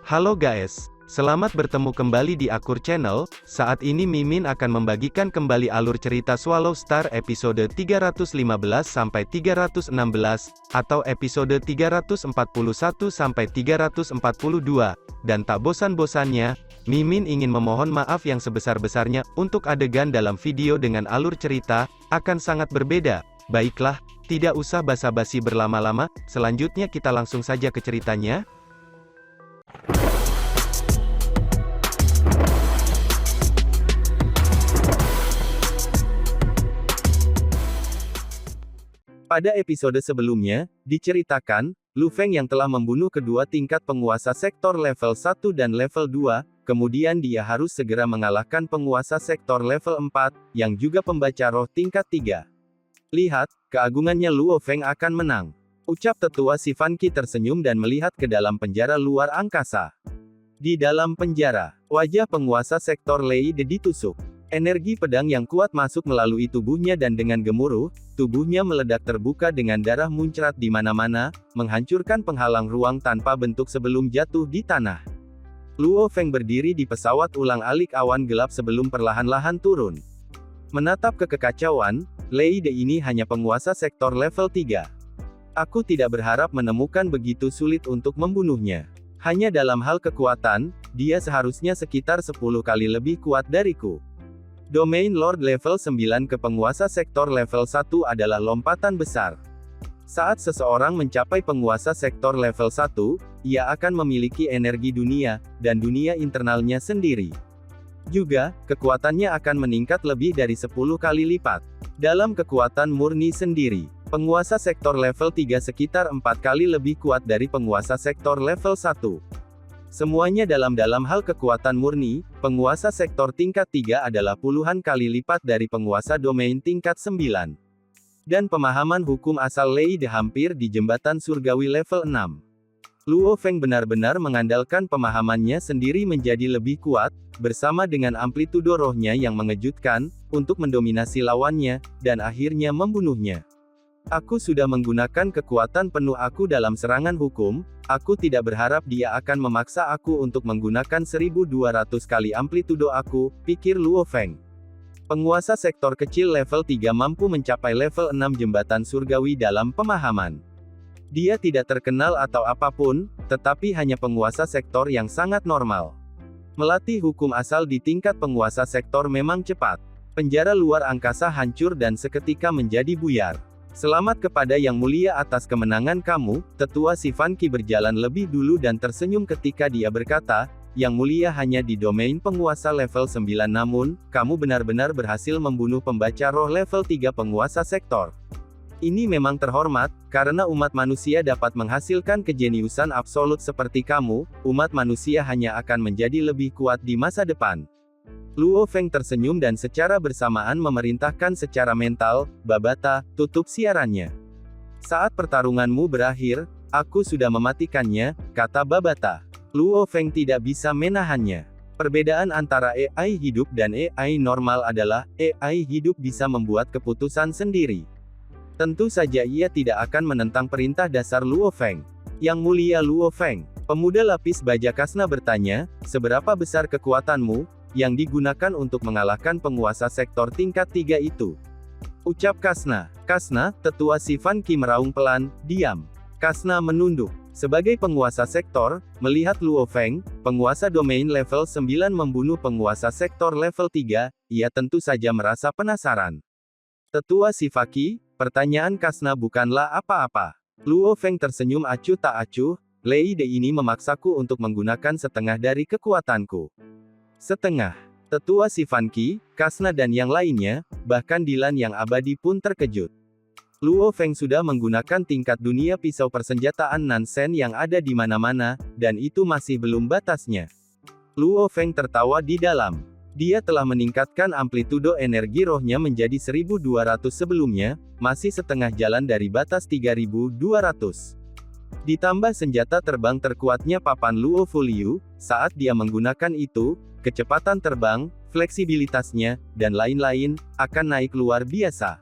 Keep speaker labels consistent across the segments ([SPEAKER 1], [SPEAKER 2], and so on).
[SPEAKER 1] Halo guys, selamat bertemu kembali di Akur Channel. Saat ini Mimin akan membagikan kembali alur cerita Swallow Star episode 315 sampai 316 atau episode 341 sampai 342. Dan tak bosan-bosannya, Mimin ingin memohon maaf yang sebesar-besarnya untuk adegan dalam video dengan alur cerita akan sangat berbeda. Baiklah, tidak usah basa-basi berlama-lama, selanjutnya kita langsung saja ke ceritanya. Pada episode sebelumnya, diceritakan, Lu Feng yang telah membunuh kedua tingkat penguasa sektor level 1 dan level 2, kemudian dia harus segera mengalahkan penguasa sektor level 4, yang juga pembaca roh tingkat 3. Lihat, keagungannya Luo Feng akan menang. Ucap tetua si Fan Qi tersenyum dan melihat ke dalam penjara luar angkasa. Di dalam penjara, wajah penguasa sektor Lei De ditusuk. Energi pedang yang kuat masuk melalui tubuhnya dan dengan gemuruh, tubuhnya meledak terbuka dengan darah muncrat di mana-mana, menghancurkan penghalang ruang tanpa bentuk sebelum jatuh di tanah. Luo Feng berdiri di pesawat ulang-alik awan gelap sebelum perlahan-lahan turun. Menatap ke kekacauan, Lei De ini hanya penguasa sektor level 3. Aku tidak berharap menemukan begitu sulit untuk membunuhnya. Hanya dalam hal kekuatan, dia seharusnya sekitar 10 kali lebih kuat dariku. Domain Lord level 9 ke penguasa sektor level 1 adalah lompatan besar. Saat seseorang mencapai penguasa sektor level 1, ia akan memiliki energi dunia, dan dunia internalnya sendiri. Juga, kekuatannya akan meningkat lebih dari 10 kali lipat. Dalam kekuatan murni sendiri, penguasa sektor level 3 sekitar 4 kali lebih kuat dari penguasa sektor level 1. Semuanya dalam hal kekuatan murni, penguasa sektor tingkat 3 adalah puluhan kali lipat dari penguasa domain tingkat 9. Dan pemahaman hukum asal Lei De hampir di jembatan surgawi level 6. Luo Feng benar-benar mengandalkan pemahamannya sendiri menjadi lebih kuat, bersama dengan amplitudo rohnya yang mengejutkan, untuk mendominasi lawannya, dan akhirnya membunuhnya. Aku sudah menggunakan kekuatan penuh aku dalam serangan hukum, aku tidak berharap dia akan memaksa aku untuk menggunakan 1200 kali amplitudo aku, pikir Luo Feng. Penguasa sektor kecil level 3 mampu mencapai level 6 jembatan surgawi dalam pemahaman. Dia tidak terkenal atau apapun, tetapi hanya penguasa sektor yang sangat normal. Melatih hukum asal di tingkat penguasa sektor memang cepat. Penjara luar angkasa hancur dan seketika menjadi buyar. Selamat kepada Yang Mulia atas kemenangan kamu, tetua si Fan Qi berjalan lebih dulu dan tersenyum ketika dia berkata, Yang Mulia hanya di domain penguasa level 9 namun, kamu benar-benar berhasil membunuh pembaca roh level 3 penguasa sektor. Ini memang terhormat, karena umat manusia dapat menghasilkan kejeniusan absolut seperti kamu, umat manusia hanya akan menjadi lebih kuat di masa depan. Luo Feng tersenyum dan secara bersamaan memerintahkan secara mental, Babata, tutup siarannya. Saat pertarunganmu berakhir, aku sudah mematikannya, kata Babata. Luo Feng tidak bisa menahannya. Perbedaan antara AI hidup dan AI normal adalah, AI hidup bisa membuat keputusan sendiri. Tentu saja ia tidak akan menentang perintah dasar Luo Feng. Yang Mulia Luo Feng, pemuda lapis baja Kasna bertanya, seberapa besar kekuatanmu, yang digunakan untuk mengalahkan penguasa sektor tingkat 3 itu? Ucap Kasna. Kasna, tetua si Fan Qi meraung pelan, diam. Kasna menunduk. Sebagai penguasa sektor, melihat Luo Feng, penguasa domain level 9 membunuh penguasa sektor level 3, ia tentu saja merasa penasaran. Tetua si Fan Qi, pertanyaan Kasna bukanlah apa-apa. Luo Feng tersenyum acuh tak acuh, Lei De ini memaksaku untuk menggunakan setengah dari kekuatanku. Setengah. Tetua si Fan Qi, Kasna dan yang lainnya, bahkan Dilan yang abadi pun terkejut. Luo Feng sudah menggunakan tingkat dunia pisau persenjataan Nansen yang ada di mana-mana, dan itu masih belum batasnya. Luo Feng tertawa di dalam. Dia telah meningkatkan amplitudo energi rohnya menjadi 1200 sebelumnya, masih setengah jalan dari batas 3200. Ditambah senjata terbang terkuatnya papan Luo Fuliu, saat dia menggunakan itu, kecepatan terbang, fleksibilitasnya, dan lain-lain, akan naik luar biasa.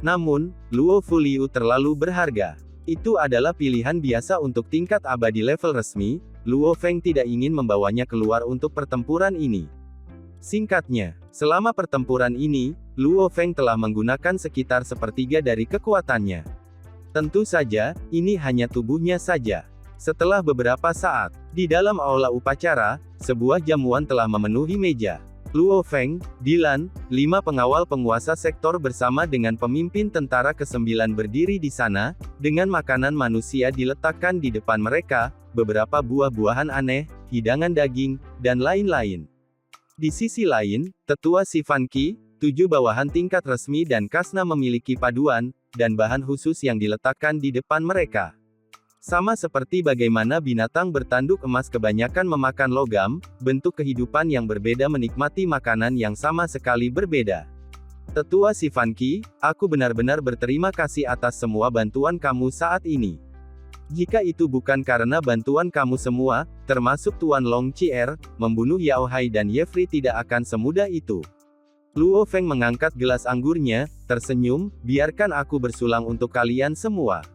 [SPEAKER 1] Namun, Luo Fuliu terlalu berharga. Itu adalah pilihan biasa untuk tingkat abadi level resmi, Luo Feng tidak ingin membawanya keluar untuk pertempuran ini. Singkatnya, selama pertempuran ini, Luo Feng telah menggunakan sekitar sepertiga dari kekuatannya. Tentu saja, ini hanya tubuhnya saja. Setelah beberapa saat, di dalam aula upacara, sebuah jamuan telah memenuhi meja. Luo Feng, Dilan, 5 pengawal penguasa sektor bersama dengan pemimpin tentara ke-9 berdiri di sana, dengan makanan manusia diletakkan di depan mereka, beberapa buah-buahan aneh, hidangan daging, dan lain-lain. Di sisi lain, Tetua Sivan Qi, 7 bawahan tingkat resmi dan Kasna memiliki paduan, dan bahan khusus yang diletakkan di depan mereka. Sama seperti bagaimana binatang bertanduk emas kebanyakan memakan logam, bentuk kehidupan yang berbeda menikmati makanan yang sama sekali berbeda. Tetua Sivan Qi, aku benar-benar berterima kasih atas semua bantuan kamu saat ini. Jika itu bukan karena bantuan kamu semua, termasuk Tuan Long Chier, membunuh Yao Hai dan Yefri tidak akan semudah itu. Luo Feng mengangkat gelas anggurnya, tersenyum, biarkan aku bersulang untuk kalian semua.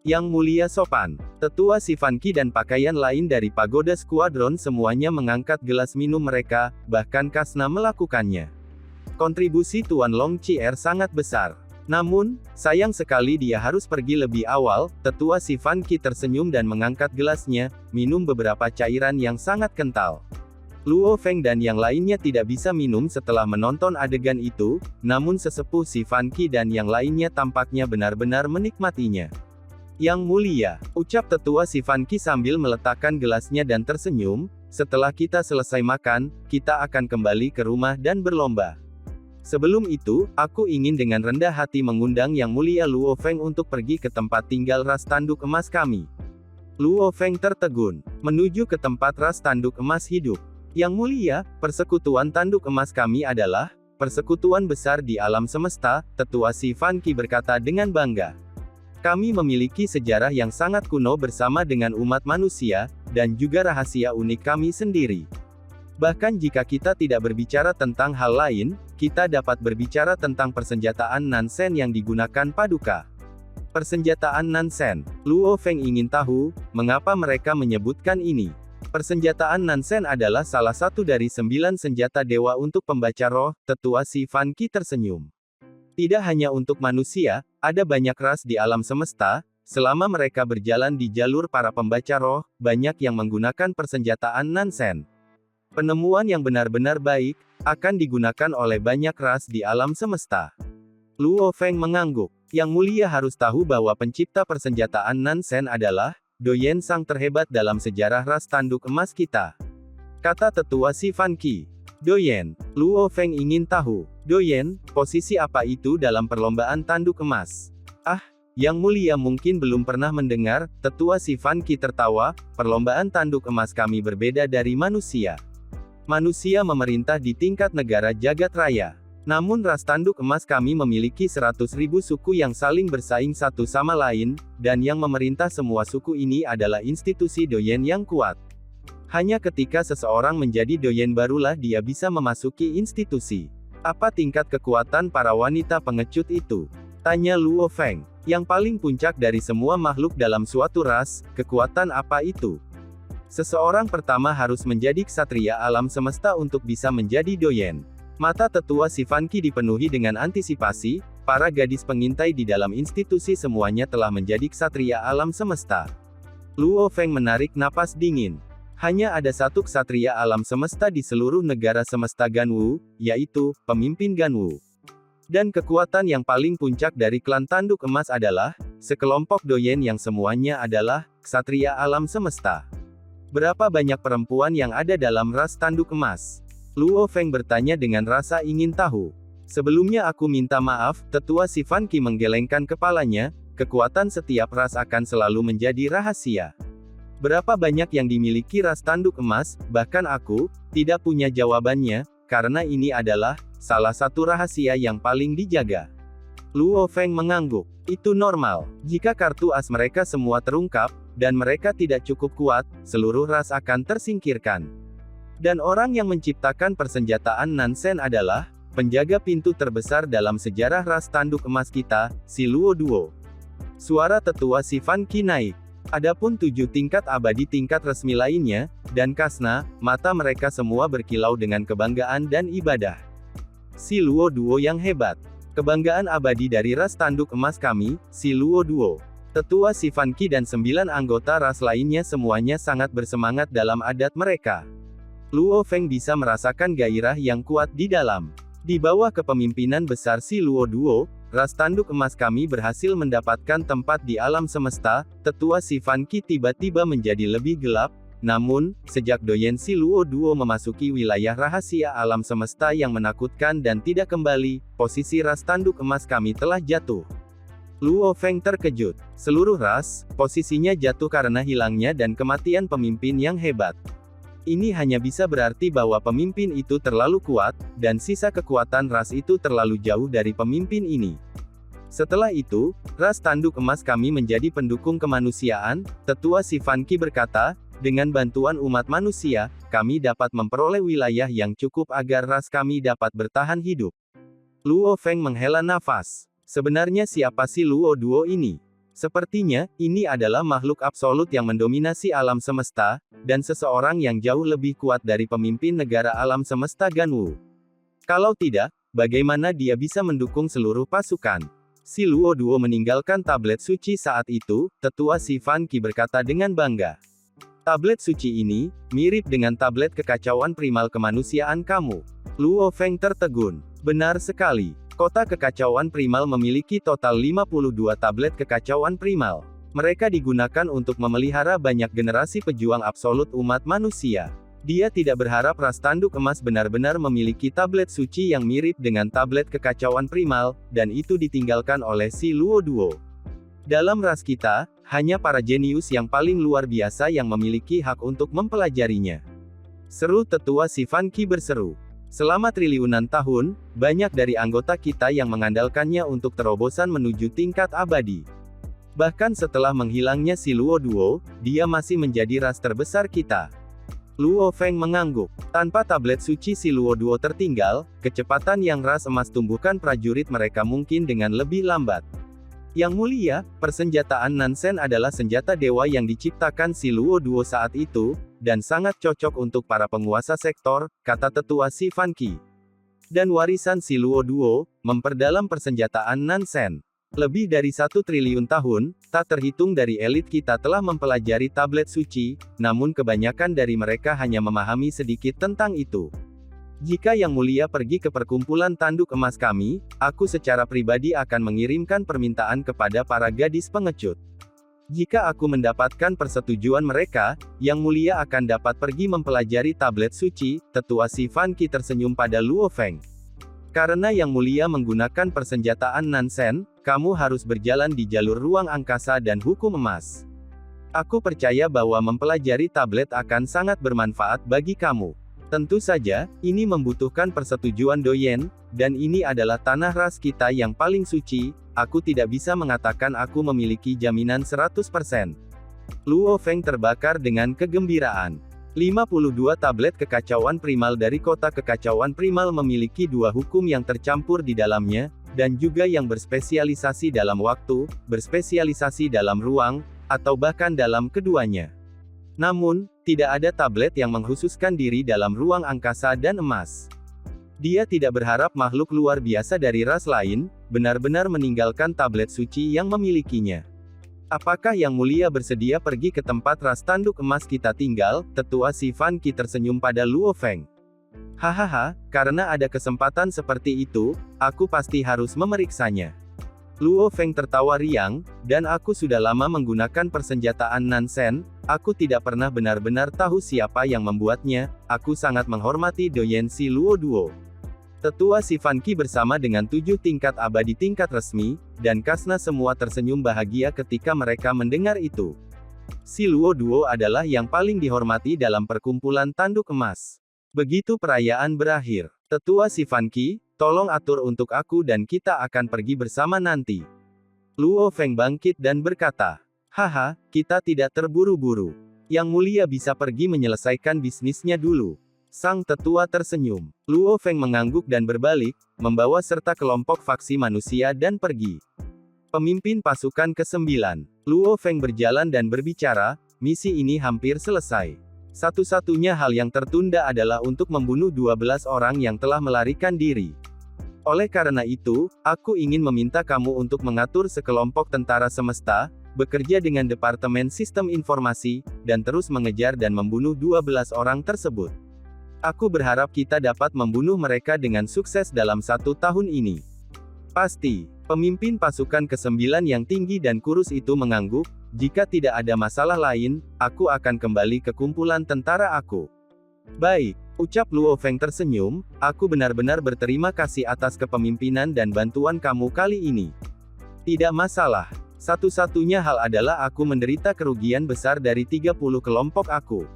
[SPEAKER 1] Yang Mulia Sopan, Tetua Sivan Qi dan pakaian lain dari Pagoda Squadron semuanya mengangkat gelas minum mereka, bahkan Kasna melakukannya. Kontribusi Tuan Long Chier sangat besar. Namun, sayang sekali dia harus pergi lebih awal. Tetua Sivan Qi tersenyum dan mengangkat gelasnya, minum beberapa cairan yang sangat kental. Luo Feng dan yang lainnya tidak bisa minum setelah menonton adegan itu, namun sesepuh Sivan Qi dan yang lainnya tampaknya benar-benar menikmatinya. Yang Mulia, ucap Tetua Sivan Qi sambil meletakkan gelasnya dan tersenyum, setelah kita selesai makan, kita akan kembali ke rumah dan berlomba. Sebelum itu, aku ingin dengan rendah hati mengundang Yang Mulia Luo Feng untuk pergi ke tempat tinggal ras tanduk emas kami. Luo Feng tertegun, menuju ke tempat ras tanduk emas hidup. Yang Mulia, persekutuan tanduk emas kami adalah persekutuan besar di alam semesta, Tetua Sivan Qi berkata dengan bangga. Kami memiliki sejarah yang sangat kuno bersama dengan umat manusia, dan juga rahasia unik kami sendiri. Bahkan jika kita tidak berbicara tentang hal lain, kita dapat berbicara tentang persenjataan Nansen yang digunakan Paduka. Persenjataan Nansen. Luo Feng ingin tahu, mengapa mereka menyebutkan ini. Persenjataan Nansen adalah salah satu dari 9 senjata dewa untuk pembaca roh. Tetua Sivan Qi tersenyum. Tidak hanya untuk manusia, ada banyak ras di alam semesta, selama mereka berjalan di jalur para pembaca roh, banyak yang menggunakan persenjataan Nansen. Penemuan yang benar-benar baik, akan digunakan oleh banyak ras di alam semesta. Luo Feng mengangguk. Yang Mulia harus tahu bahwa pencipta persenjataan Nansen adalah Doyen sang terhebat dalam sejarah ras tanduk emas kita. Kata Tetua Sivan Qi. Doyen, Luo Feng ingin tahu, Doyen, posisi apa itu dalam perlombaan tanduk emas? Ah, Yang Mulia mungkin belum pernah mendengar. Tetua Sivan Qi tertawa, perlombaan tanduk emas kami berbeda dari manusia. Manusia memerintah di tingkat negara jagat raya. Namun ras tanduk emas kami memiliki 100.000 suku yang saling bersaing satu sama lain, dan yang memerintah semua suku ini adalah institusi Doyen yang kuat. Hanya ketika seseorang menjadi Doyen barulah dia bisa memasuki institusi. Apa tingkat kekuatan para wanita pengecut itu? Tanya Luo Feng. Yang paling puncak dari semua makhluk dalam suatu ras, kekuatan apa itu? Seseorang pertama harus menjadi ksatria alam semesta untuk bisa menjadi Doyen. Mata Tetua Sivan Qi dipenuhi dengan antisipasi, para gadis pengintai di dalam institusi semuanya telah menjadi ksatria alam semesta. Luo Feng menarik napas dingin. Hanya ada satu ksatria alam semesta di seluruh negara semesta Ganwu, yaitu pemimpin Ganwu. Dan kekuatan yang paling puncak dari klan tanduk emas adalah sekelompok Doyen yang semuanya adalah ksatria alam semesta. Berapa banyak perempuan yang ada dalam ras tanduk emas? Luo Feng bertanya dengan rasa ingin tahu. Sebelumnya aku minta maaf. Tetua Sivan Qi menggelengkan kepalanya, kekuatan setiap ras akan selalu menjadi rahasia. Berapa banyak yang dimiliki ras tanduk emas, bahkan aku, tidak punya jawabannya, karena ini adalah salah satu rahasia yang paling dijaga. Luo Feng mengangguk. Itu normal. Jika kartu as mereka semua terungkap, dan mereka tidak cukup kuat, seluruh ras akan tersingkirkan. Dan orang yang menciptakan persenjataan Nansen adalah penjaga pintu terbesar dalam sejarah ras tanduk emas kita, si Luo Duo. Suara Tetua Sivan Qi naik. Adapun 7 tingkat abadi tingkat resmi lainnya, dan Kasna, mata mereka semua berkilau dengan kebanggaan dan ibadah. Si Luo Duo yang hebat. Kebanggaan abadi dari ras tanduk emas kami, si Luo Duo. Tetua si Fan Qi dan 9 anggota ras lainnya semuanya sangat bersemangat dalam adat mereka. Luo Feng bisa merasakan gairah yang kuat di dalam. Di bawah kepemimpinan besar si Luo Duo, ras tanduk emas kami berhasil mendapatkan tempat di alam semesta. Tetua si Fan Qi tiba-tiba menjadi lebih gelap. Namun, sejak Doyen si Luo Duo memasuki wilayah rahasia alam semesta yang menakutkan dan tidak kembali, posisi ras tanduk emas kami telah jatuh. Luo Feng terkejut. Seluruh ras, posisinya jatuh karena hilangnya dan kematian pemimpin yang hebat. Ini hanya bisa berarti bahwa pemimpin itu terlalu kuat, dan sisa kekuatan ras itu terlalu jauh dari pemimpin ini. Setelah itu, ras tanduk emas kami menjadi pendukung kemanusiaan. Tetua si Fan Qi berkata, dengan bantuan umat manusia, kami dapat memperoleh wilayah yang cukup agar ras kami dapat bertahan hidup. Luo Feng menghela nafas. Sebenarnya siapa si Luo Duo ini? Sepertinya, ini adalah makhluk absolut yang mendominasi alam semesta, dan seseorang yang jauh lebih kuat dari pemimpin negara alam semesta Ganwu. Kalau tidak, bagaimana dia bisa mendukung seluruh pasukan? Si Luo Duo meninggalkan tablet suci saat itu. Tetua si Fan Qi berkata dengan bangga. Tablet suci ini, mirip dengan tablet kekacauan primal kemanusiaan kamu. Luo Feng tertegun. Benar sekali. Kota kekacauan primal memiliki total 52 tablet kekacauan primal. Mereka digunakan untuk memelihara banyak generasi pejuang absolut umat manusia. Dia tidak berharap ras tanduk emas benar-benar memiliki tablet suci yang mirip dengan tablet kekacauan primal, dan itu ditinggalkan oleh si Luo Duo. Dalam ras kita, hanya para jenius yang paling luar biasa yang memiliki hak untuk mempelajarinya. Seru tetua si Fan Qi berseru. Selama triliunan tahun, banyak dari anggota kita yang mengandalkannya untuk terobosan menuju tingkat abadi. Bahkan setelah menghilangnya si Luo Duo, dia masih menjadi ras terbesar kita. Luo Feng mengangguk. Tanpa tablet suci si Luo Duo tertinggal, kecepatan yang ras emas tumbuhkan prajurit mereka mungkin dengan lebih lambat. Yang mulia, persenjataan Nansen adalah senjata dewa yang diciptakan si Luo Duo saat itu, dan sangat cocok untuk para penguasa sektor, kata tetua si Fan Qi. Dan warisan si Luo Duo, memperdalam persenjataan Nansen. Lebih dari 1 triliun tahun, tak terhitung dari elit kita telah mempelajari tablet suci, namun kebanyakan dari mereka hanya memahami sedikit tentang itu. Jika Yang Mulia pergi ke perkumpulan tanduk emas kami, aku secara pribadi akan mengirimkan permintaan kepada para gadis pengecut. Jika aku mendapatkan persetujuan mereka, Yang Mulia akan dapat pergi mempelajari tablet suci. Tetua si Fan Qi tersenyum pada Luo Feng. Karena Yang Mulia menggunakan persenjataan Nansen, kamu harus berjalan di jalur ruang angkasa dan hukum emas. Aku percaya bahwa mempelajari tablet akan sangat bermanfaat bagi kamu. Tentu saja, ini membutuhkan persetujuan Doyen, dan ini adalah tanah ras kita yang paling suci. Aku tidak bisa mengatakan aku memiliki jaminan 100%. Luo Feng terbakar dengan kegembiraan. 52 tablet kekacauan primal dari kota kekacauan primal memiliki 2 hukum yang tercampur di dalamnya, dan juga yang berspesialisasi dalam waktu, berspesialisasi dalam ruang, atau bahkan dalam keduanya. Namun, tidak ada tablet yang mengkhususkan diri dalam ruang angkasa dan emas. Dia tidak berharap makhluk luar biasa dari ras lain, benar-benar meninggalkan tablet suci yang memilikinya. Apakah Yang Mulia bersedia pergi ke tempat ras tanduk emas kita tinggal? Tetua si Fan Qi tersenyum pada Luo Feng. Hahaha, karena ada kesempatan seperti itu, aku pasti harus memeriksanya. Luo Feng tertawa riang, dan aku sudah lama menggunakan persenjataan Nansen, aku tidak pernah benar-benar tahu siapa yang membuatnya, aku sangat menghormati Doyen si Luo Duo. Tetua si Fan Qi bersama dengan 7 tingkat abadi tingkat resmi, dan Kasna semua tersenyum bahagia ketika mereka mendengar itu. Si Luo Duo adalah yang paling dihormati dalam perkumpulan tanduk emas. Begitu perayaan berakhir, Tetua si Fan Qi, tolong atur untuk aku dan kita akan pergi bersama nanti. Luo Feng bangkit dan berkata, haha, kita tidak terburu-buru. Yang Mulia bisa pergi menyelesaikan bisnisnya dulu. Sang tetua tersenyum. Luo Feng mengangguk dan berbalik, membawa serta kelompok faksi manusia dan pergi. Pemimpin pasukan ke-9. Luo Feng berjalan dan berbicara, misi ini hampir selesai. Satu-satunya hal yang tertunda adalah untuk membunuh 12 orang yang telah melarikan diri. Oleh karena itu, aku ingin meminta kamu untuk mengatur sekelompok tentara semesta, bekerja dengan Departemen Sistem Informasi, dan terus mengejar dan membunuh 12 orang tersebut. Aku berharap kita dapat membunuh mereka dengan sukses dalam 1 tahun ini. Pasti. Pemimpin pasukan ke-9 yang tinggi dan kurus itu mengangguk, jika tidak ada masalah lain, aku akan kembali ke kumpulan tentara aku. Baik, ucap Luo Feng tersenyum, aku benar-benar berterima kasih atas kepemimpinan dan bantuan kamu kali ini. Tidak masalah. Satu-satunya hal adalah aku menderita kerugian besar dari 30 kelompok aku.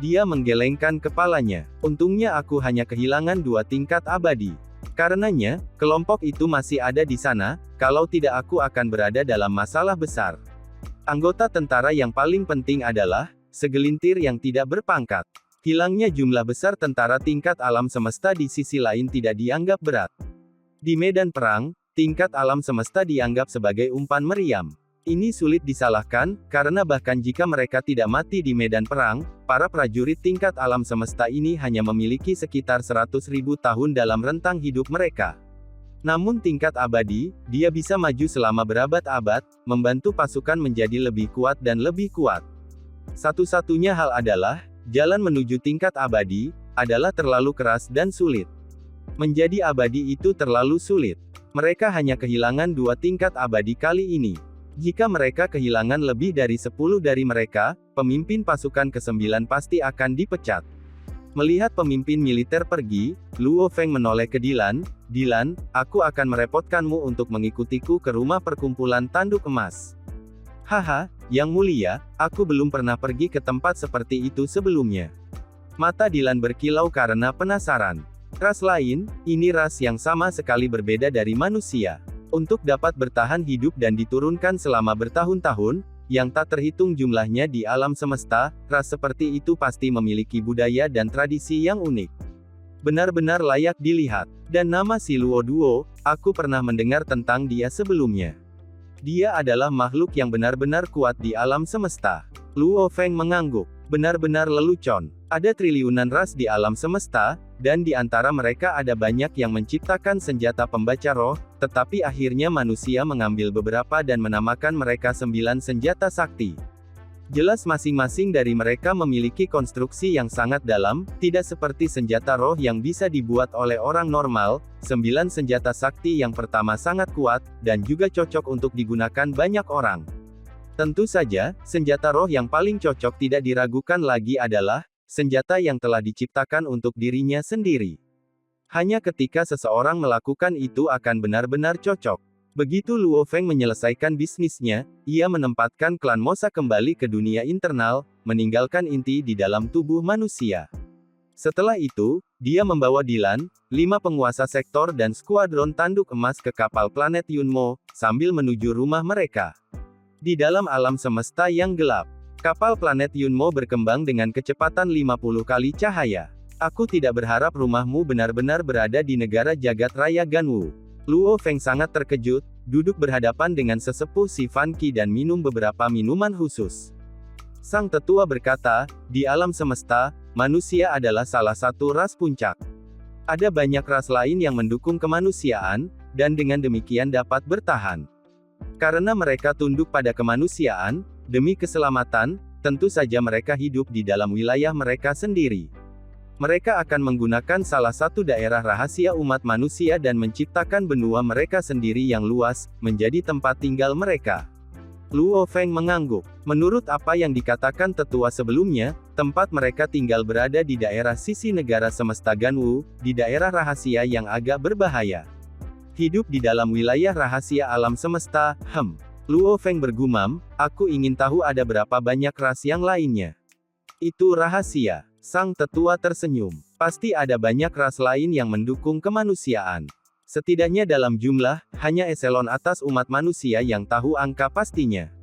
[SPEAKER 1] Dia menggelengkan kepalanya. Untungnya aku hanya kehilangan 2 tingkat abadi. Karenanya, kelompok itu masih ada di sana, kalau tidak aku akan berada dalam masalah besar. Anggota tentara yang paling penting adalah, segelintir yang tidak berpangkat. Hilangnya jumlah besar tentara tingkat alam semesta di sisi lain tidak dianggap berat. Di medan perang, tingkat alam semesta dianggap sebagai umpan meriam. Ini sulit disalahkan, karena bahkan jika mereka tidak mati di medan perang, para prajurit tingkat alam semesta ini hanya memiliki sekitar 100.000 tahun dalam rentang hidup mereka. Namun tingkat abadi, dia bisa maju selama berabad-abad, membantu pasukan menjadi lebih kuat dan lebih kuat. Satu-satunya hal adalah, jalan menuju tingkat abadi, adalah terlalu keras dan sulit. Menjadi abadi itu terlalu sulit. Mereka hanya kehilangan 2 tingkat abadi kali ini. Jika mereka kehilangan lebih dari 10 dari mereka, pemimpin pasukan ke-9 pasti akan dipecat. Melihat pemimpin militer pergi, Luo Feng menoleh ke Dilan, "Dilan, aku akan merepotkanmu untuk mengikutiku ke rumah perkumpulan tanduk emas." "Haha, Yang Mulia, aku belum pernah pergi ke tempat seperti itu sebelumnya." Mata Dilan berkilau karena penasaran. Ras lain, ini ras yang sama sekali berbeda dari manusia. Untuk dapat bertahan hidup dan diturunkan selama bertahun-tahun, yang tak terhitung jumlahnya di alam semesta, ras seperti itu pasti memiliki budaya dan tradisi yang unik. Benar-benar layak dilihat. Dan nama si Luo Duo, aku pernah mendengar tentang dia sebelumnya. Dia adalah makhluk yang benar-benar kuat di alam semesta. Luo Feng mengangguk. Benar-benar lelucon. Ada triliunan ras di alam semesta, dan di antara mereka ada banyak yang menciptakan senjata pembaca roh, tetapi akhirnya manusia mengambil beberapa dan menamakan mereka 9 senjata sakti. Jelas masing-masing dari mereka memiliki konstruksi yang sangat dalam, tidak seperti senjata roh yang bisa dibuat oleh orang normal. 9 senjata sakti yang pertama sangat kuat, dan juga cocok untuk digunakan banyak orang. Tentu saja, senjata roh yang paling cocok tidak diragukan lagi adalah, senjata yang telah diciptakan untuk dirinya sendiri. Hanya ketika seseorang melakukan itu akan benar-benar cocok. Begitu Luo Feng menyelesaikan bisnisnya, ia menempatkan klan Mosa kembali ke dunia internal, meninggalkan inti di dalam tubuh manusia. Setelah itu, dia membawa Dilan, 5 penguasa sektor dan skuadron tanduk emas ke kapal planet Yunmo, sambil menuju rumah mereka. Di dalam alam semesta yang gelap, kapal planet Yunmo berkembang dengan kecepatan 50 kali cahaya. Aku tidak berharap rumahmu benar-benar berada di negara jagat raya Ganwu. Luo Feng sangat terkejut, duduk berhadapan dengan sesepuh si Fan Qi dan minum beberapa minuman khusus. Sang tetua berkata, di alam semesta, manusia adalah salah satu ras puncak. Ada banyak ras lain yang mendukung kemanusiaan, dan dengan demikian dapat bertahan. Karena mereka tunduk pada kemanusiaan, demi keselamatan, tentu saja mereka hidup di dalam wilayah mereka sendiri. Mereka akan menggunakan salah satu daerah rahasia umat manusia dan menciptakan benua mereka sendiri yang luas, menjadi tempat tinggal mereka. Luo Feng mengangguk. Menurut apa yang dikatakan tetua sebelumnya, tempat mereka tinggal berada di daerah sisi negara semesta Ganwu, di daerah rahasia yang agak berbahaya. Hidup di dalam wilayah rahasia alam semesta, Luo Feng bergumam, aku ingin tahu ada berapa banyak ras yang lainnya. Itu rahasia. Sang tetua tersenyum. Pasti ada banyak ras lain yang mendukung kemanusiaan. Setidaknya dalam jumlah, hanya eselon atas umat manusia yang tahu angka pastinya.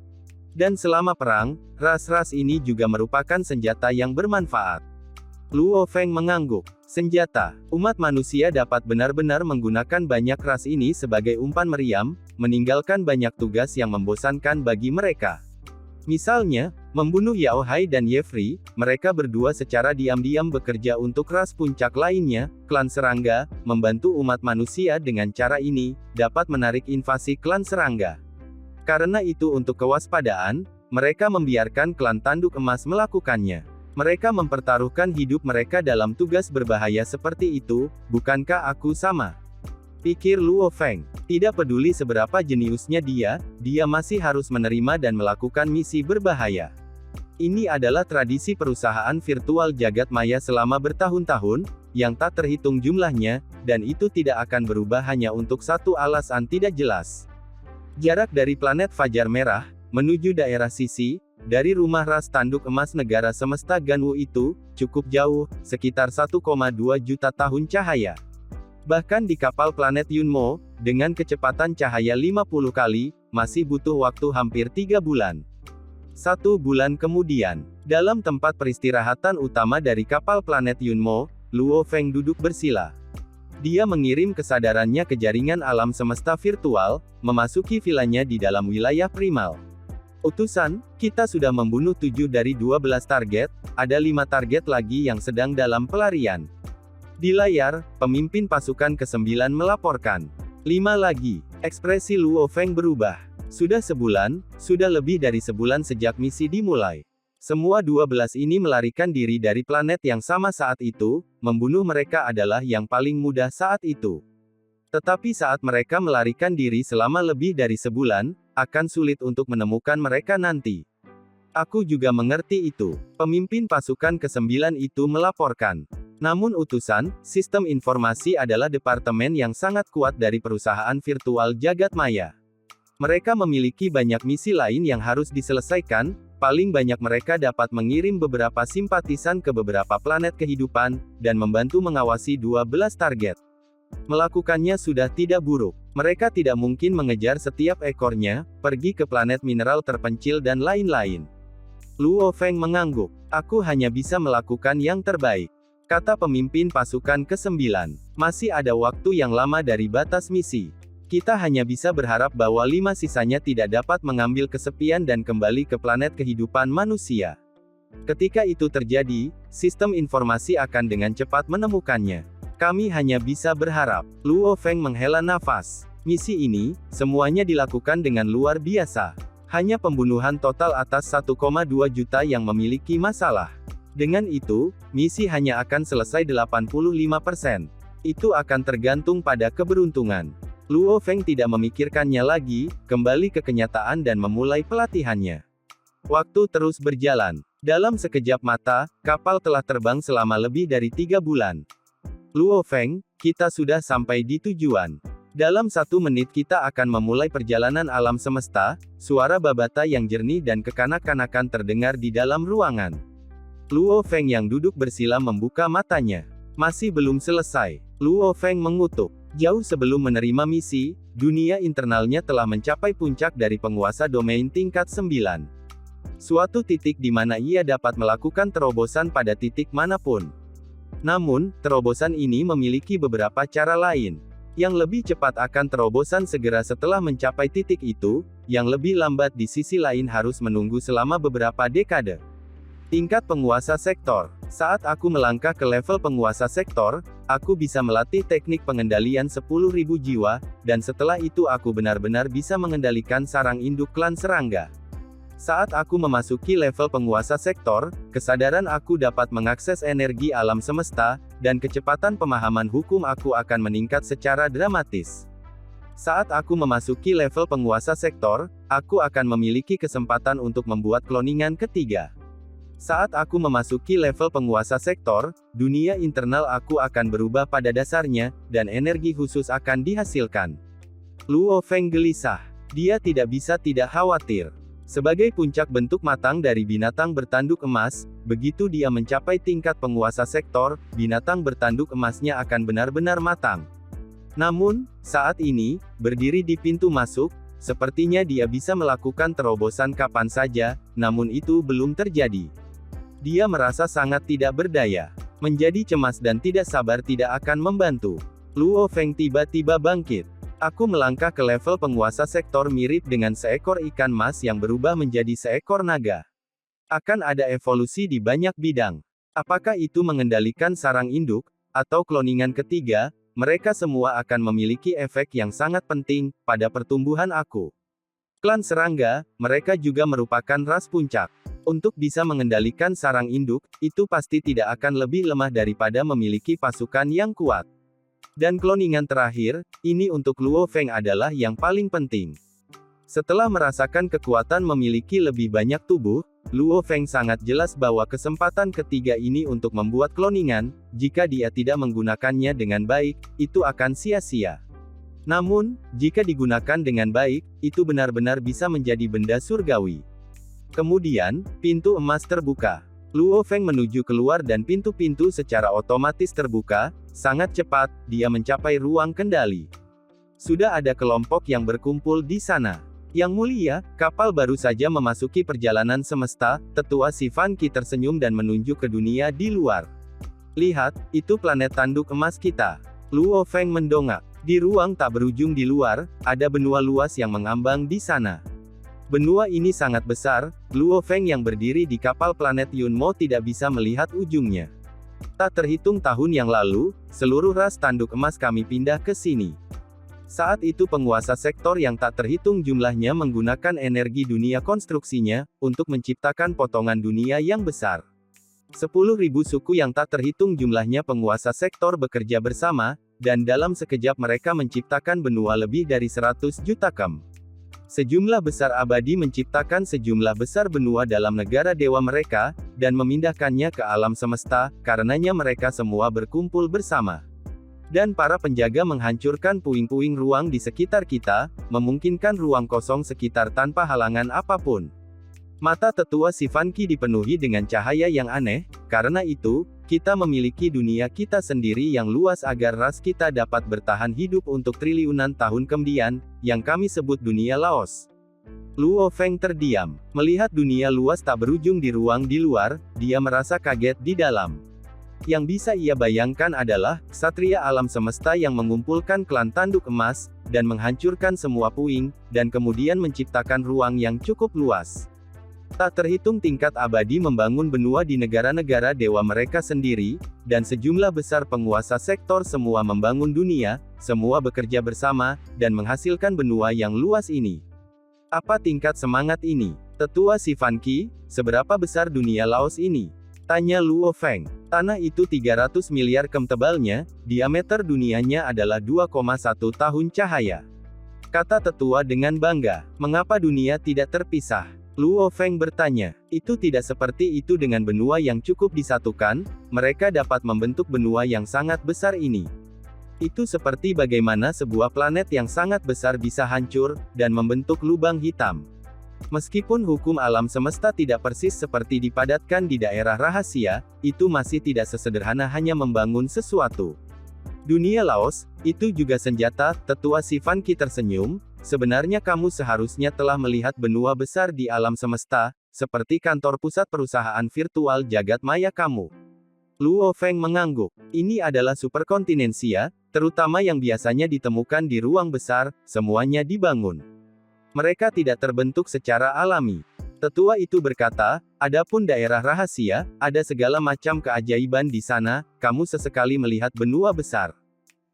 [SPEAKER 1] Dan selama perang, ras-ras ini juga merupakan senjata yang bermanfaat. Luo Feng mengangguk. Senjata. Umat manusia dapat benar-benar menggunakan banyak ras ini sebagai umpan meriam, meninggalkan banyak tugas yang membosankan bagi mereka. Misalnya, membunuh Yao Hai dan Yefri, mereka berdua secara diam-diam bekerja untuk ras puncak lainnya, klan serangga, membantu umat manusia dengan cara ini, dapat menarik invasi klan serangga. Karena itu untuk kewaspadaan, mereka membiarkan klan tanduk emas melakukannya. Mereka mempertaruhkan hidup mereka dalam tugas berbahaya seperti itu, bukankah aku sama? Pikir Luo Feng. Tidak peduli seberapa jeniusnya dia masih harus menerima dan melakukan misi berbahaya. Ini adalah tradisi perusahaan virtual jagat maya selama bertahun-tahun, yang tak terhitung jumlahnya, dan itu tidak akan berubah hanya untuk satu alasan tidak jelas. Jarak dari planet Fajar Merah, menuju daerah Sisi, dari rumah ras tanduk emas negara semesta Ganwu itu, cukup jauh, sekitar 1,2 juta tahun cahaya. Bahkan di kapal planet Yunmo, dengan kecepatan cahaya 50 kali, masih butuh waktu hampir 3 bulan. 1 bulan kemudian, dalam tempat peristirahatan utama dari kapal planet Yunmo, Luo Feng duduk bersila. Dia mengirim kesadarannya ke jaringan alam semesta virtual, memasuki vilanya di dalam wilayah primal. Utusan, kita sudah membunuh 7 dari 12 target, ada 5 target lagi yang sedang dalam pelarian. Di layar, pemimpin pasukan ke-9 melaporkan. 5 lagi. Ekspresi Luo Feng berubah. Sudah sebulan, sudah lebih dari sebulan sejak misi dimulai. Semua 12 ini melarikan diri dari planet yang sama saat itu, membunuh mereka adalah yang paling mudah saat itu. Tetapi saat mereka melarikan diri selama lebih dari sebulan, akan sulit untuk menemukan mereka nanti. Aku juga mengerti itu. Pemimpin pasukan ke-9 itu melaporkan. Namun utusan, sistem informasi adalah departemen yang sangat kuat dari perusahaan virtual jagat maya. Mereka memiliki banyak misi lain yang harus diselesaikan, paling banyak mereka dapat mengirim beberapa simpatisan ke beberapa planet kehidupan, dan membantu mengawasi 12 target. Melakukannya sudah tidak buruk. Mereka tidak mungkin mengejar setiap ekornya, pergi ke planet mineral terpencil dan lain-lain. Luo Feng mengangguk. Aku hanya bisa melakukan yang terbaik. Kata pemimpin pasukan ke-9. Masih ada waktu yang lama dari batas misi. Kita hanya bisa berharap bahwa 5 sisanya tidak dapat mengambil kesepian dan kembali ke planet kehidupan manusia. Ketika itu terjadi, sistem informasi akan dengan cepat menemukannya. Kami hanya bisa berharap. Luo Feng menghela nafas. Misi ini, semuanya dilakukan dengan luar biasa. Hanya pembunuhan total atas 1,2 juta yang memiliki masalah. Dengan itu, misi hanya akan selesai 85%. Itu akan tergantung pada keberuntungan. Luo Feng tidak memikirkannya lagi, kembali ke kenyataan dan memulai pelatihannya. Waktu terus berjalan. Dalam sekejap mata, kapal telah terbang selama lebih dari 3 bulan. Luo Feng, kita sudah sampai di tujuan. Dalam 1 menit kita akan memulai perjalanan alam semesta. Suara babata yang jernih dan kekanak-kanakan terdengar di dalam ruangan. Luo Feng yang duduk bersila membuka matanya. Masih belum selesai. Luo Feng mengutuk. Jauh sebelum menerima misi, dunia internalnya telah mencapai puncak dari penguasa domain tingkat 9. Suatu titik di mana ia dapat melakukan terobosan pada titik manapun. Namun, terobosan ini memiliki beberapa cara lain. Yang lebih cepat akan terobosan segera setelah mencapai titik itu, yang lebih lambat di sisi lain harus menunggu selama beberapa dekade. Tingkat penguasa sektor. Saat aku melangkah ke level penguasa sektor, aku bisa melatih teknik pengendalian 10.000 jiwa, dan setelah itu aku benar-benar bisa mengendalikan sarang induk klan serangga. Saat aku memasuki level penguasa sektor, kesadaran aku dapat mengakses energi alam semesta, dan kecepatan pemahaman hukum aku akan meningkat secara dramatis. Saat aku memasuki level penguasa sektor, aku akan memiliki kesempatan untuk membuat kloningan ketiga. Saat aku memasuki level penguasa sektor, dunia internal aku akan berubah pada dasarnya, dan energi khusus akan dihasilkan. Luo Feng gelisah. Dia tidak bisa tidak khawatir. Sebagai puncak bentuk matang dari binatang bertanduk emas, begitu dia mencapai tingkat penguasa sektor, binatang bertanduk emasnya akan benar-benar matang. Namun, saat ini, berdiri di pintu masuk, sepertinya dia bisa melakukan terobosan kapan saja, namun itu belum terjadi. Dia merasa sangat tidak berdaya. Menjadi cemas dan tidak sabar tidak akan membantu. Luo Feng tiba-tiba bangkit. Aku melangkah ke level penguasa sektor mirip dengan seekor ikan mas yang berubah menjadi seekor naga. Akan ada evolusi di banyak bidang. Apakah itu mengendalikan sarang induk, atau kloningan ketiga, mereka semua akan memiliki efek yang sangat penting pada pertumbuhan aku. Klan serangga, mereka juga merupakan ras puncak. Untuk bisa mengendalikan sarang induk, itu pasti tidak akan lebih lemah daripada memiliki pasukan yang kuat. Dan kloningan terakhir, ini untuk Luo Feng adalah yang paling penting. Setelah merasakan kekuatan memiliki lebih banyak tubuh, Luo Feng sangat jelas bahwa kesempatan ketiga ini untuk membuat kloningan, jika dia tidak menggunakannya dengan baik, itu akan sia-sia. Namun, jika digunakan dengan baik, itu benar-benar bisa menjadi benda surgawi. Kemudian, pintu emas terbuka. Luo Feng menuju keluar dan pintu-pintu secara otomatis terbuka. Sangat cepat, dia mencapai ruang kendali. Sudah ada kelompok yang berkumpul di sana. Yang mulia, kapal baru saja memasuki perjalanan semesta. Tetua Si Fan Qi tersenyum dan menunjuk ke dunia di luar. Lihat, itu planet tanduk emas kita. Luo Feng mendongak. Di ruang tak berujung di luar, ada benua luas yang mengambang di sana. Benua ini sangat besar, Luo Feng yang berdiri di kapal planet Yunmo tidak bisa melihat ujungnya. Tak terhitung tahun yang lalu, seluruh ras tanduk emas kami pindah ke sini. Saat itu penguasa sektor yang tak terhitung jumlahnya menggunakan energi dunia konstruksinya, untuk menciptakan potongan dunia yang besar. 10.000 suku yang tak terhitung jumlahnya penguasa sektor bekerja bersama, dan dalam sekejap mereka menciptakan benua lebih dari 100 juta kem. Sejumlah besar abadi menciptakan sejumlah besar benua dalam negara dewa mereka, dan memindahkannya ke alam semesta, karenanya mereka semua berkumpul bersama. Dan para penjaga menghancurkan puing-puing ruang di sekitar kita, memungkinkan ruang kosong sekitar tanpa halangan apapun. Mata tetua Si Fan Qi dipenuhi dengan cahaya yang aneh, karena itu, kita memiliki dunia kita sendiri yang luas agar ras kita dapat bertahan hidup untuk triliunan tahun kemudian, yang kami sebut dunia Laos. Luo Feng terdiam. Melihat dunia luas tak berujung di ruang di luar, dia merasa kaget di dalam. Yang bisa ia bayangkan adalah, ksatria alam semesta yang mengumpulkan klan tanduk emas, dan menghancurkan semua puing, dan kemudian menciptakan ruang yang cukup luas. Tak terhitung tingkat abadi membangun benua di negara-negara dewa mereka sendiri, dan sejumlah besar penguasa sektor semua membangun dunia, semua bekerja bersama, dan menghasilkan benua yang luas ini. Apa tingkat semangat ini? Tetua Si Fan Qi, seberapa besar dunia Laos ini? Tanya Luo Feng. Tanah itu 300 miliar kem tebalnya, diameter dunianya adalah 2,1 tahun cahaya. Kata tetua dengan bangga. Mengapa dunia tidak terpisah? Luo Feng bertanya, itu tidak seperti itu dengan benua yang cukup disatukan, mereka dapat membentuk benua yang sangat besar ini. Itu seperti bagaimana sebuah planet yang sangat besar bisa hancur, dan membentuk lubang hitam. Meskipun hukum alam semesta tidak persis seperti dipadatkan di daerah rahasia, itu masih tidak sesederhana hanya membangun sesuatu. Dunia Laos, itu juga senjata. Tetua Si Fan Qi tersenyum. Sebenarnya kamu seharusnya telah melihat benua besar di alam semesta, seperti kantor pusat perusahaan virtual jagat maya kamu. Luo Feng mengangguk. Ini adalah superkontinensia, terutama yang biasanya ditemukan di ruang besar, semuanya dibangun. Mereka tidak terbentuk secara alami. Tetua itu berkata, adapun daerah rahasia, ada segala macam keajaiban di sana, kamu sesekali melihat benua besar.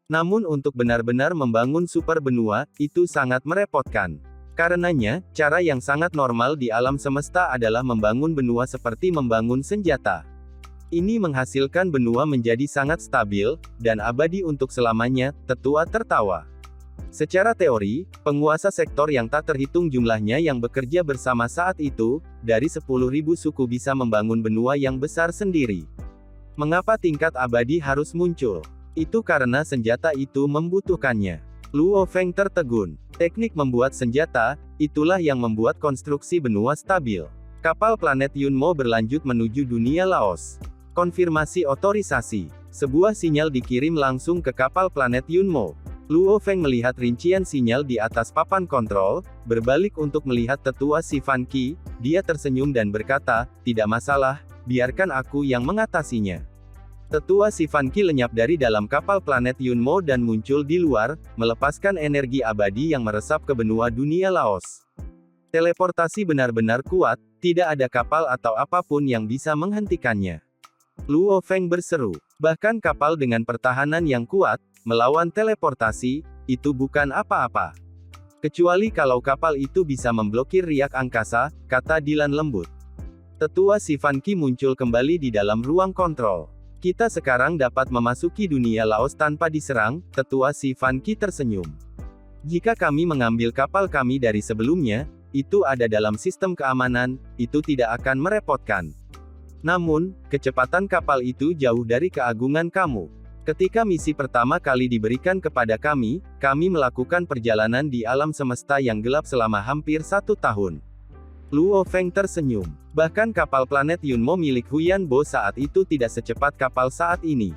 [SPEAKER 1] Namun untuk benar-benar membangun super benua, itu sangat merepotkan. Karenanya, cara yang sangat normal di alam semesta adalah membangun benua seperti membangun senjata. Ini menghasilkan benua menjadi sangat stabil, dan abadi untuk selamanya. Tetua tertawa. Secara teori, penguasa sektor yang tak terhitung jumlahnya yang bekerja bersama saat itu, dari 10.000 suku bisa membangun benua yang besar sendiri. Mengapa tingkat abadi harus muncul? Itu karena senjata itu membutuhkannya. Luo Feng tertegun. Teknik membuat senjata, itulah yang membuat konstruksi benua stabil. Kapal planet Yunmo berlanjut menuju dunia Laos. Konfirmasi otorisasi. Sebuah sinyal dikirim langsung ke kapal planet Yunmo. Luo Feng melihat rincian sinyal di atas papan kontrol, berbalik untuk melihat tetua Si Fan Qi. Dia tersenyum dan berkata, tidak masalah, biarkan aku yang mengatasinya. Tetua si Fan Ki lenyap dari dalam kapal planet Yunmo dan muncul di luar, melepaskan energi abadi yang meresap ke benua dunia Laos. Teleportasi benar-benar kuat, tidak ada kapal atau apapun yang bisa menghentikannya. Luo Feng berseru. Bahkan kapal dengan pertahanan yang kuat, melawan teleportasi, itu bukan apa-apa. Kecuali kalau kapal itu bisa memblokir riak angkasa, kata Dylan lembut. Tetua si Fan Ki muncul kembali di dalam ruang kontrol. Kita sekarang dapat memasuki dunia Laos tanpa diserang, tetua si Fan Ki tersenyum. Jika kami mengambil kapal kami dari sebelumnya, itu ada dalam sistem keamanan, itu tidak akan merepotkan. Namun, kecepatan kapal itu jauh dari keagungan kamu. Ketika misi pertama kali diberikan kepada kami melakukan perjalanan di alam semesta yang gelap selama hampir 1 tahun. Luo Feng tersenyum. Bahkan kapal planet Yunmo milik Huyan Bo saat itu tidak secepat kapal saat ini.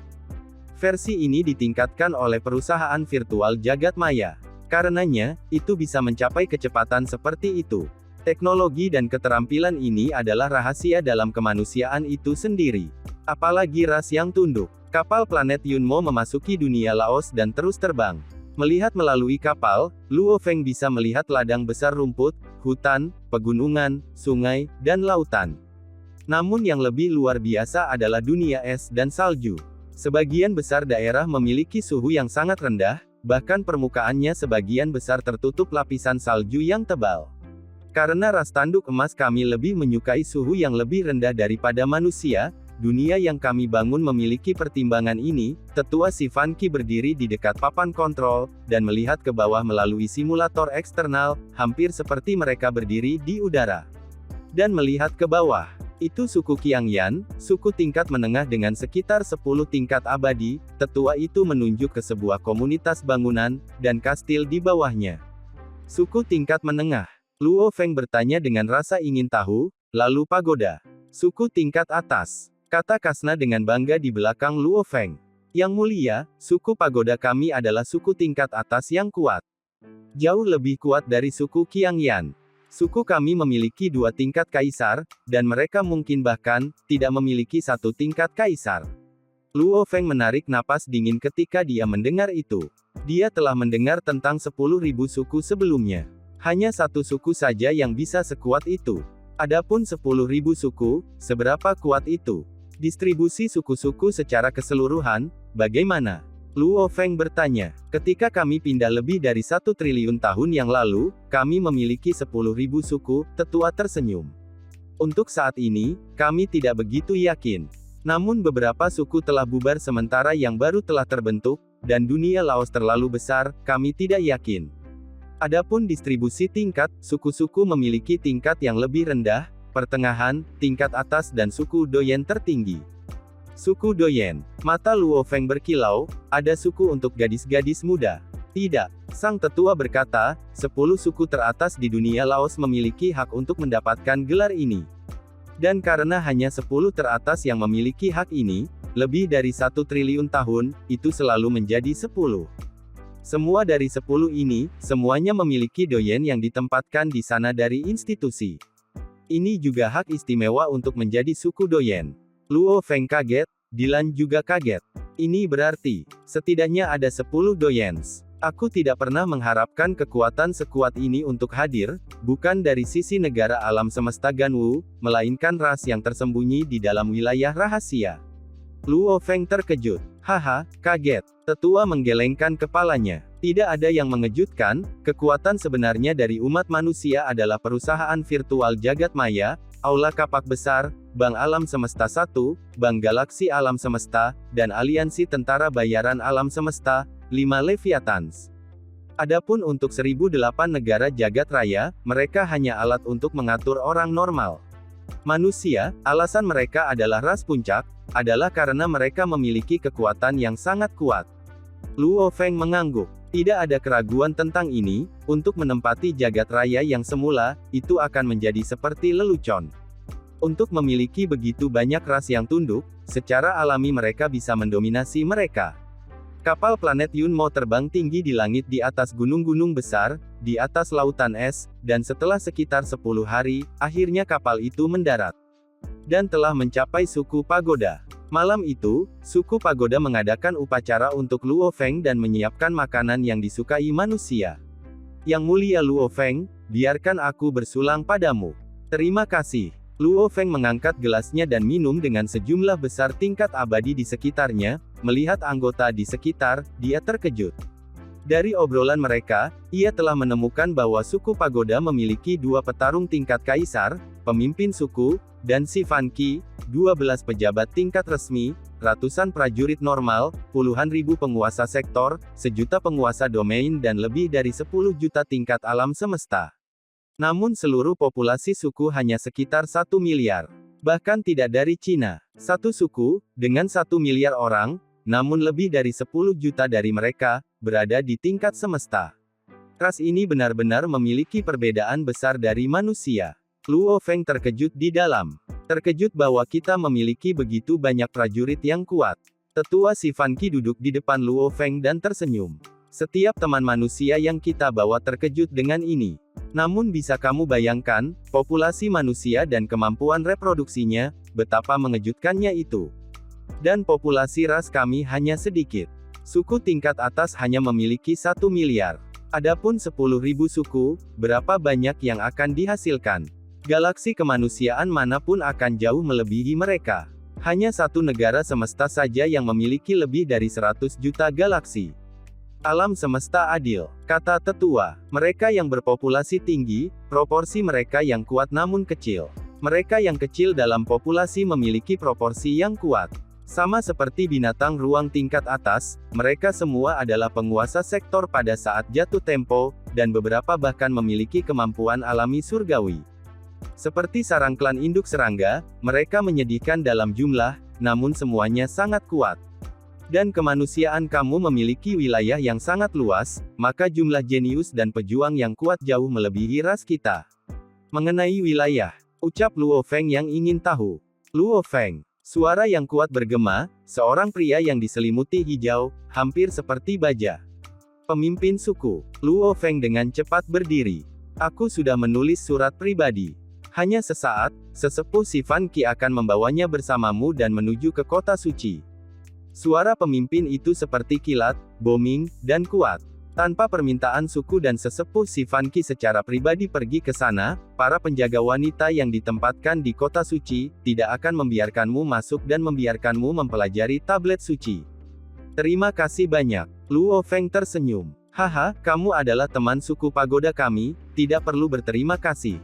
[SPEAKER 1] Versi ini ditingkatkan oleh perusahaan virtual jagat maya. Karenanya, itu bisa mencapai kecepatan seperti itu. Teknologi dan keterampilan ini adalah rahasia dalam kemanusiaan itu sendiri. Apalagi ras yang tunduk. Kapal planet Yunmo memasuki dunia Laos dan terus terbang. Melihat melalui kapal, Luo Feng bisa melihat ladang besar rumput, hutan, pegunungan, sungai, dan lautan. Namun yang lebih luar biasa adalah dunia es dan salju. Sebagian besar daerah memiliki suhu yang sangat rendah, bahkan permukaannya sebagian besar tertutup lapisan salju yang tebal. Karena ras tanduk emas kami lebih menyukai suhu yang lebih rendah daripada manusia, dunia yang kami bangun memiliki pertimbangan ini. Tetua si Fan Ki berdiri di dekat papan kontrol, dan melihat ke bawah melalui simulator eksternal, hampir seperti mereka berdiri di udara. Dan melihat ke bawah, itu suku Qiangyan, suku tingkat menengah dengan sekitar 10 tingkat abadi. Tetua itu menunjuk ke sebuah komunitas bangunan, dan kastil di bawahnya. Suku tingkat menengah. Luo Feng bertanya dengan rasa ingin tahu, lalu pagoda. Suku tingkat atas. Kata Kasna dengan bangga di belakang Luo Feng. Yang mulia, suku pagoda kami adalah suku tingkat atas yang kuat. Jauh lebih kuat dari suku Qiangyan. Suku kami memiliki 2 tingkat kaisar, dan mereka mungkin bahkan tidak memiliki 1 tingkat kaisar. Luo Feng menarik napas dingin ketika dia mendengar itu. Dia telah mendengar tentang 10.000 suku sebelumnya. Hanya 1 suku saja yang bisa sekuat itu. Adapun 10.000 suku, seberapa kuat itu? Distribusi suku-suku secara keseluruhan, bagaimana? Luo Feng bertanya. Ketika kami pindah lebih dari 1 triliun tahun yang lalu, kami memiliki 10.000 suku, tetua tersenyum. Untuk saat ini, kami tidak begitu yakin. Namun beberapa suku telah bubar sementara yang baru telah terbentuk, dan dunia Laos terlalu besar, kami tidak yakin. Adapun distribusi tingkat, suku-suku memiliki tingkat yang lebih rendah, pertengahan, tingkat atas dan suku Doyen tertinggi. Suku Doyen. Mata Luo Feng berkilau, ada suku untuk gadis-gadis muda. Tidak. Sang tetua berkata, 10 suku teratas di dunia Laos memiliki hak untuk mendapatkan gelar ini. Dan karena hanya 10 teratas yang memiliki hak ini, lebih dari 1 triliun tahun, itu selalu menjadi 10. Semua dari 10 ini, semuanya memiliki doyen yang ditempatkan di sana dari institusi. Ini juga hak istimewa untuk menjadi suku doyen. Luo Feng kaget, Dylan juga kaget. Ini berarti, setidaknya ada 10 doyens. Aku tidak pernah mengharapkan kekuatan sekuat ini untuk hadir, bukan dari sisi negara alam semesta Ganwu, melainkan ras yang tersembunyi di dalam wilayah rahasia. Luo Feng terkejut. Haha, kaget. Tetua menggelengkan kepalanya. Tidak ada yang mengejutkan, kekuatan sebenarnya dari umat manusia adalah perusahaan virtual jagat maya, Aula Kapak Besar, Bank Alam Semesta 1, Bank Galaksi Alam Semesta, dan Aliansi Tentara Bayaran Alam Semesta, 5 Leviathans. Adapun untuk 1008 negara jagat raya, mereka hanya alat untuk mengatur orang normal. Manusia, alasan mereka adalah ras puncak, adalah karena mereka memiliki kekuatan yang sangat kuat. Luo Feng mengangguk. Tidak ada keraguan tentang ini, untuk menempati jagat raya yang semula, itu akan menjadi seperti lelucon. Untuk memiliki begitu banyak ras yang tunduk, secara alami mereka bisa mendominasi mereka. Kapal planet Yunmo terbang tinggi di langit di atas gunung-gunung besar, di atas lautan es, dan setelah sekitar 10 hari, akhirnya kapal itu mendarat. Dan telah mencapai suku pagoda. Malam itu, suku pagoda mengadakan upacara untuk Luo Feng dan menyiapkan makanan yang disukai manusia. Yang mulia Luo Feng, biarkan aku bersulang padamu. Terima kasih. Luo Feng mengangkat gelasnya dan minum dengan sejumlah besar tingkat abadi di sekitarnya. Melihat anggota di sekitar, dia terkejut. Dari obrolan mereka, ia telah menemukan bahwa suku pagoda memiliki 2 petarung tingkat kaisar, pemimpin suku, dan si Fan Qi, 12 pejabat tingkat resmi, ratusan prajurit normal, puluhan ribu penguasa sektor, sejuta penguasa domain dan lebih dari 10 juta tingkat alam semesta. Namun seluruh populasi suku hanya sekitar 1 miliar. Bahkan tidak dari Cina. Satu suku, dengan 1 miliar orang, namun lebih dari 10 juta dari mereka, berada di tingkat semesta. Ras ini benar-benar memiliki perbedaan besar dari manusia. Luo Feng terkejut di dalam. Terkejut bahwa kita memiliki begitu banyak prajurit yang kuat. Tetua si Fan Qi duduk di depan Luo Feng dan tersenyum. Setiap teman manusia yang kita bawa terkejut dengan ini. Namun bisa kamu bayangkan, populasi manusia dan kemampuan reproduksinya, betapa mengejutkannya itu. Dan populasi ras kami hanya sedikit. Suku tingkat atas hanya memiliki 1 miliar. Adapun 10.000 suku, berapa banyak yang akan dihasilkan? Galaksi kemanusiaan manapun akan jauh melebihi mereka. Hanya satu negara semesta saja yang memiliki lebih dari 100 juta galaksi. Alam semesta adil, kata tetua. Mereka yang berpopulasi tinggi, proporsi mereka yang kuat namun kecil. Mereka yang kecil dalam populasi memiliki proporsi yang kuat. Sama seperti binatang ruang tingkat atas, mereka semua adalah penguasa sektor pada saat jatuh tempo, dan beberapa bahkan memiliki kemampuan alami surgawi. Seperti sarang klan induk serangga, mereka menyedihkan dalam jumlah, namun semuanya sangat kuat. Dan kemanusiaan kamu memiliki wilayah yang sangat luas, maka jumlah jenius dan pejuang yang kuat jauh melebihi ras kita. Mengenai wilayah, ucap Luo Feng yang ingin tahu. Luo Feng, suara yang kuat bergema, seorang pria yang diselimuti hijau, hampir seperti baja. Pemimpin suku, Luo Feng dengan cepat berdiri. Aku sudah menulis surat pribadi. Hanya sesaat, sesepuh si Fan Qi akan membawanya bersamamu dan menuju ke kota suci. Suara pemimpin itu seperti kilat, booming, dan kuat. Tanpa permintaan suku dan sesepuh si Fan Qi secara pribadi pergi ke sana, para penjaga wanita yang ditempatkan di kota suci, tidak akan membiarkanmu masuk dan membiarkanmu mempelajari tablet suci. Terima kasih banyak. Luo Feng tersenyum. Haha, kamu adalah teman suku pagoda kami, tidak perlu berterima kasih.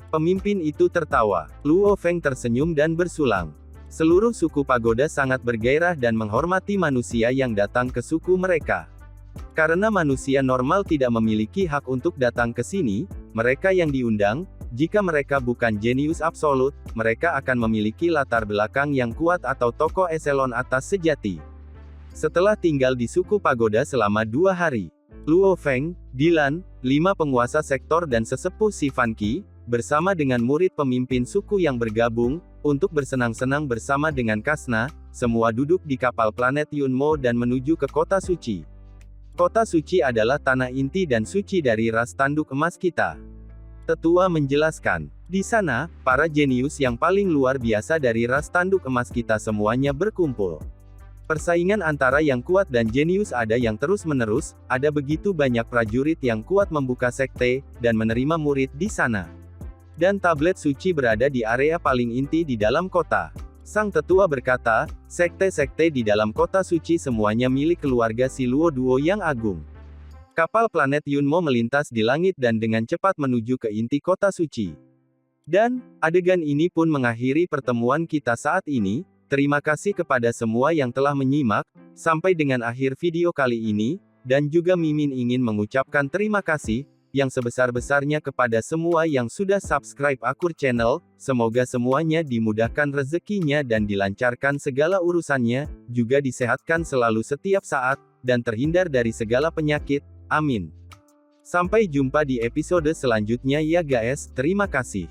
[SPEAKER 1] Pemimpin itu tertawa. Luo Feng tersenyum dan bersulang. Seluruh suku pagoda sangat bergairah dan menghormati manusia yang datang ke suku mereka. Karena manusia normal tidak memiliki hak untuk datang ke sini, mereka yang diundang, jika mereka bukan jenius absolut, mereka akan memiliki latar belakang yang kuat atau tokoh eselon atas sejati. Setelah tinggal di suku pagoda selama 2 hari, Luo Feng, Dilan, 5 penguasa sektor dan sesepuh si Fan Qi, bersama dengan murid pemimpin suku yang bergabung, untuk bersenang-senang bersama dengan Kasna, semua duduk di kapal planet Yunmo dan menuju ke kota suci. Kota suci adalah tanah inti dan suci dari ras tanduk emas kita. Tetua menjelaskan, di sana, para jenius yang paling luar biasa dari ras tanduk emas kita semuanya berkumpul. Persaingan antara yang kuat dan jenius ada yang terus-menerus, ada begitu banyak prajurit yang kuat membuka sekte, dan menerima murid di sana. Dan tablet suci berada di area paling inti di dalam kota. Sang tetua berkata, sekte-sekte di dalam kota suci semuanya milik keluarga si Luo Duo yang agung. Kapal planet Yunmo melintas di langit dan dengan cepat menuju ke inti kota suci. Dan, adegan ini pun mengakhiri pertemuan kita saat ini. Terima kasih kepada semua yang telah menyimak, sampai dengan akhir video kali ini, dan juga Mimin ingin mengucapkan terima kasih, yang sebesar-besarnya kepada semua yang sudah subscribe Akur Channel, semoga semuanya dimudahkan rezekinya dan dilancarkan segala urusannya, juga disehatkan selalu setiap saat, dan terhindar dari segala penyakit, amin. Sampai jumpa di episode selanjutnya ya guys, terima kasih.